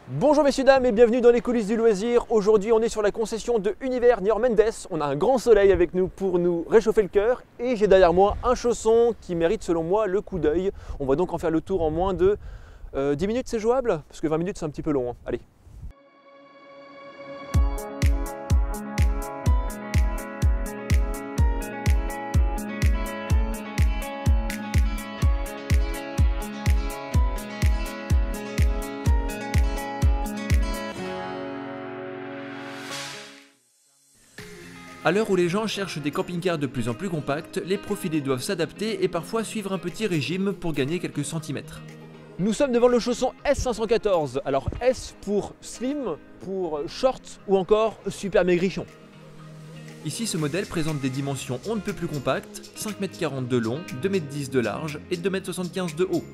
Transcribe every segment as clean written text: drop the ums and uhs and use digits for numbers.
Bonjour messieurs dames et bienvenue dans les coulisses du loisir. Aujourd'hui on est sur la concession de Univers Njord Mendes. On a un grand soleil avec nous pour nous réchauffer le cœur et j'ai derrière moi un chausson qui mérite selon moi le coup d'œil. On va donc en faire le tour en moins de 10 minutes, c'est jouable? Parce que 20 minutes c'est un petit peu long, hein. Allez. À l'heure où les gens cherchent des camping-cars de plus en plus compacts, les profilés doivent s'adapter et parfois suivre un petit régime pour gagner quelques centimètres. Nous sommes devant le chausson S514. Alors S pour slim, pour short ou encore super maigrichon. Ici, ce modèle présente des dimensions on ne peut plus compactes, 5,40 m de long, 2,10 m de large et 2,75 m de haut.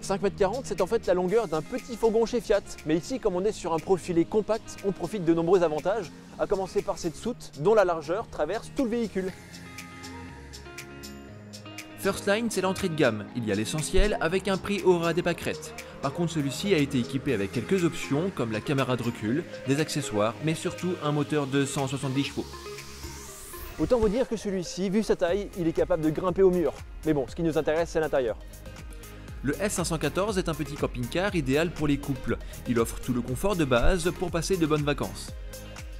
5,40 m, c'est en fait la longueur d'un petit fourgon chez Fiat. Mais ici, comme on est sur un profilé compact, on profite de nombreux avantages, à commencer par cette soute dont la largeur traverse tout le véhicule. First Line, c'est l'entrée de gamme. Il y a l'essentiel avec un prix au ras des pâquerettes. Par contre, celui-ci a été équipé avec quelques options comme la caméra de recul, des accessoires, mais surtout un moteur de 170 chevaux. Autant vous dire que celui-ci, vu sa taille, il est capable de grimper au mur. Mais bon, ce qui nous intéresse, c'est l'intérieur. Le S514 est un petit camping-car idéal pour les couples. Il offre tout le confort de base pour passer de bonnes vacances.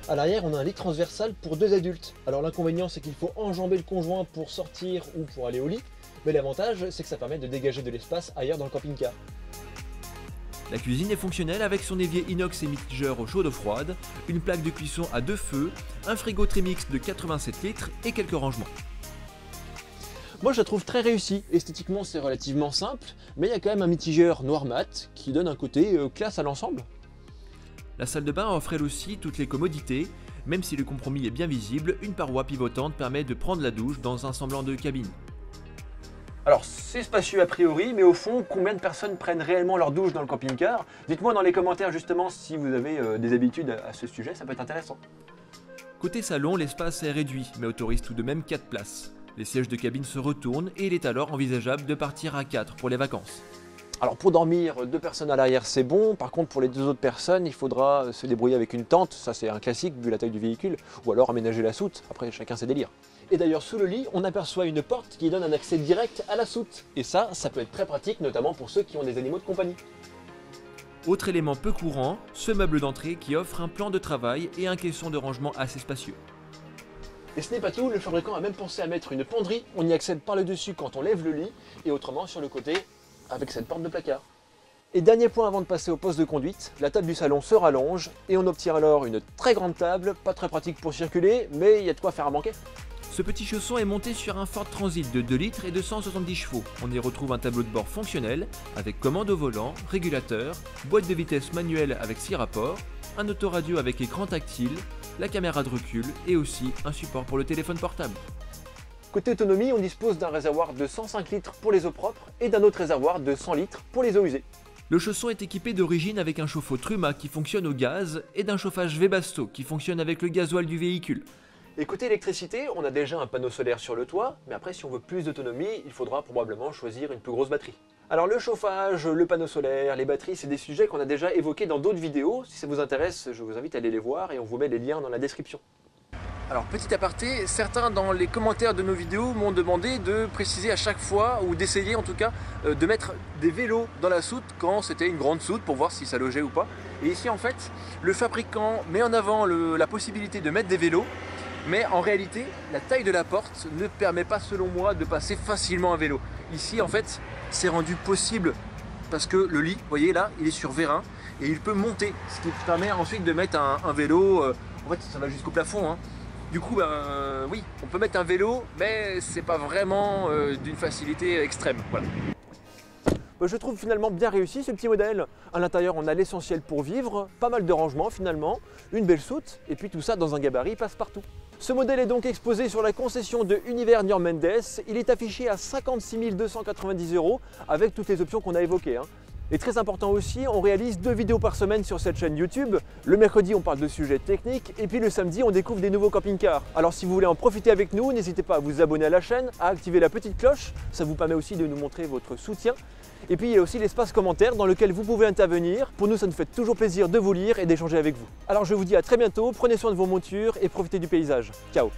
À l'arrière, on a un lit transversal pour 2 adultes. Alors l'inconvénient, c'est qu'il faut enjamber le conjoint pour sortir ou pour aller au lit. Mais l'avantage, c'est que ça permet de dégager de l'espace ailleurs dans le camping-car. La cuisine est fonctionnelle avec son évier inox et mixeur au chaud-d'eau froide, une plaque de cuisson à 2 feux, un frigo Trimix de 87 litres et quelques rangements. Moi je la trouve très réussie, esthétiquement c'est relativement simple, mais il y a quand même un mitigeur noir mat qui donne un côté classe à l'ensemble. La salle de bain offre elle aussi toutes les commodités, même si le compromis est bien visible, une paroi pivotante permet de prendre la douche dans un semblant de cabine. Alors c'est spacieux a priori, mais au fond, combien de personnes prennent réellement leur douche dans le camping-car? Dites-moi dans les commentaires justement si vous avez des habitudes à ce sujet, ça peut être intéressant. Côté salon, l'espace est réduit, mais autorise tout de même 4 places. Les sièges de cabine se retournent et il est alors envisageable de partir à 4 pour les vacances. Alors pour dormir, 2 personnes à l'arrière c'est bon, par contre pour les 2 autres personnes il faudra se débrouiller avec une tente, ça c'est un classique vu la taille du véhicule, ou alors aménager la soute, après chacun ses délires. Et d'ailleurs sous le lit on aperçoit une porte qui donne un accès direct à la soute, et ça peut être très pratique notamment pour ceux qui ont des animaux de compagnie. Autre élément peu courant, ce meuble d'entrée qui offre un plan de travail et un caisson de rangement assez spacieux. Et ce n'est pas tout, le fabricant a même pensé à mettre une penderie, on y accède par le dessus quand on lève le lit, et autrement sur le côté avec cette porte de placard. Et dernier point avant de passer au poste de conduite, la table du salon se rallonge et on obtient alors une très grande table, pas très pratique pour circuler, mais il y a de quoi faire à manquer. Ce petit chausson est monté sur un Ford Transit de 2 litres et de 170 chevaux. On y retrouve un tableau de bord fonctionnel avec commande au volant, régulateur, boîte de vitesse manuelle avec 6 rapports, un autoradio avec écran tactile, la caméra de recul et aussi un support pour le téléphone portable. Côté autonomie, on dispose d'un réservoir de 105 litres pour les eaux propres et d'un autre réservoir de 100 litres pour les eaux usées. Le chausson est équipé d'origine avec un chauffe-eau Truma qui fonctionne au gaz et d'un chauffage Webasto qui fonctionne avec le gasoil du véhicule. Et côté électricité, on a déjà un panneau solaire sur le toit, mais après si on veut plus d'autonomie, il faudra probablement choisir une plus grosse batterie. Alors le chauffage, le panneau solaire, les batteries, c'est des sujets qu'on a déjà évoqués dans d'autres vidéos. Si ça vous intéresse, je vous invite à aller les voir et on vous met les liens dans la description. Alors petit aparté, certains dans les commentaires de nos vidéos m'ont demandé de préciser à chaque fois, ou d'essayer en tout cas, de mettre des vélos dans la soute quand c'était une grande soute pour voir si ça logeait ou pas. Et ici en fait, le fabricant met en avant la possibilité de mettre des vélos, mais en réalité, la taille de la porte ne permet pas selon moi de passer facilement un vélo. Ici en fait, c'est rendu possible parce que le lit, vous voyez là, il est sur vérin et il peut monter, ce qui permet ensuite de mettre un vélo, en fait ça va jusqu'au plafond, hein. Du coup, oui, on peut mettre un vélo, mais c'est pas vraiment d'une facilité extrême. Voilà. Je trouve finalement bien réussi ce petit modèle. À l'intérieur, on a l'essentiel pour vivre, pas mal de rangements finalement, une belle soute, et puis tout ça dans un gabarit passe-partout. Ce modèle est donc exposé sur la concession de Univers Njord Mendes. Il est affiché à 56 290 € avec toutes les options qu'on a évoquées, hein. Et très important aussi, on réalise 2 vidéos par semaine sur cette chaîne YouTube. Le mercredi, on parle de sujets techniques et puis le samedi, on découvre des nouveaux camping-cars. Alors si vous voulez en profiter avec nous, n'hésitez pas à vous abonner à la chaîne, à activer la petite cloche, ça vous permet aussi de nous montrer votre soutien. Et puis il y a aussi l'espace commentaire dans lequel vous pouvez intervenir. Pour nous, ça nous fait toujours plaisir de vous lire et d'échanger avec vous. Alors je vous dis à très bientôt, prenez soin de vos montures et profitez du paysage. Ciao!